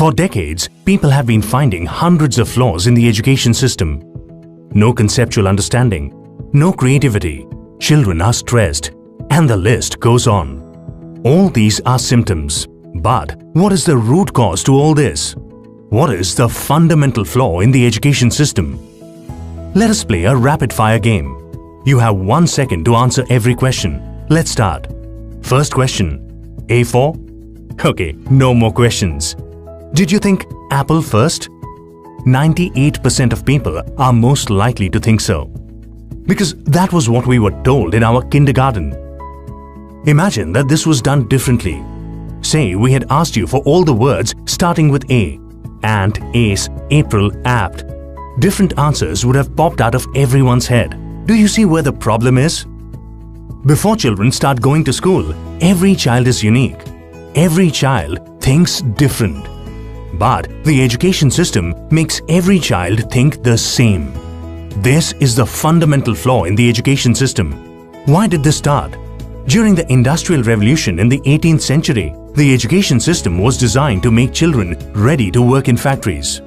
For decades, people have been finding hundreds of flaws in the education system. No conceptual understanding, no creativity, children are stressed, and the list goes on. All these are symptoms. But what is the root cause to all this? What is the fundamental flaw in the education system? Let us play a rapid-fire game. You have 1 second to answer every question. Let's start. First question. A4? Okay, no more questions. Did you think apple first? 98% of people are most likely to think so. Because that was what we were told in our kindergarten. Imagine that this was done differently. Say we had asked you for all the words starting with A. Ant, ace, April, apt. Different answers would have popped out of everyone's head. Do you see where the problem is? Before children start going to school, every child is unique. Every child thinks different. But the education system makes every child think the same. This is the fundamental flaw in the education system. Why did this start? During the Industrial Revolution in the 18th century, the education system was designed to make children ready to work in factories.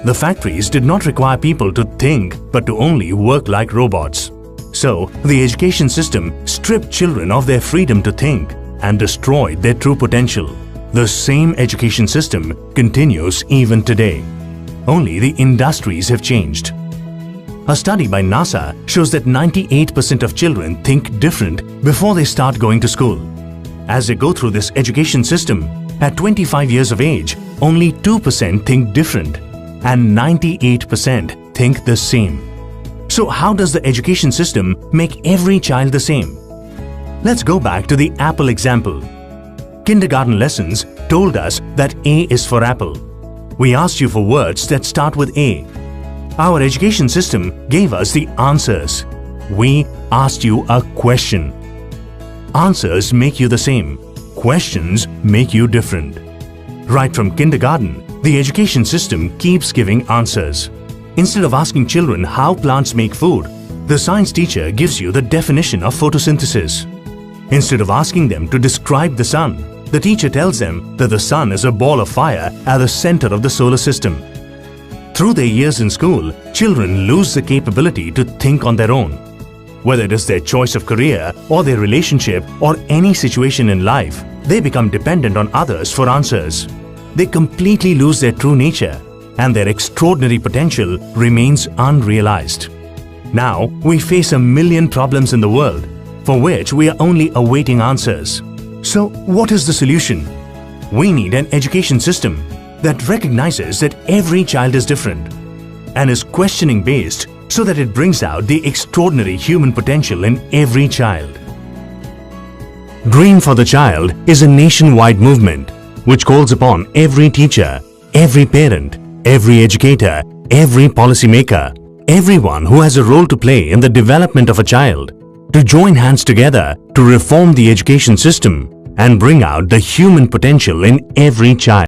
The factories did not require people to think but to only work like robots. So, the education system stripped children of their freedom to think and destroyed their true potential. The same education system continues even today. Only the industries have changed. A study by NASA shows that 98% of children think different before they start going to school. As they go through this education system, at 25 years of age, only 2% think different and 98% think the same. So how does the education system make every child the same? Let's go back to the apple example. Kindergarten lessons told us that A is for apple. We asked you for words that start with A. Our education system gave us the answers. We asked you a question. Answers make you the same. Questions make you different. Right from kindergarten, the education system keeps giving answers. Instead of asking children how plants make food, the science teacher gives you the definition of photosynthesis. Instead of asking them to describe the sun, the teacher tells them that the sun is a ball of fire at the center of the solar system. Through their years in school, children lose the capability to think on their own. Whether it is their choice of career or their relationship or any situation in life, they become dependent on others for answers. They completely lose their true nature, and their extraordinary potential remains unrealized. Now, we face a million problems in the world, for which we are only awaiting answers. So, what is the solution? We need an education system that recognizes that every child is different and is questioning based so that it brings out the extraordinary human potential in every child. Dream for the Child is a nationwide movement which calls upon every teacher, every parent, every educator, every policymaker, everyone who has a role to play in the development of a child to join hands together to reform the education system and bring out the human potential in every child.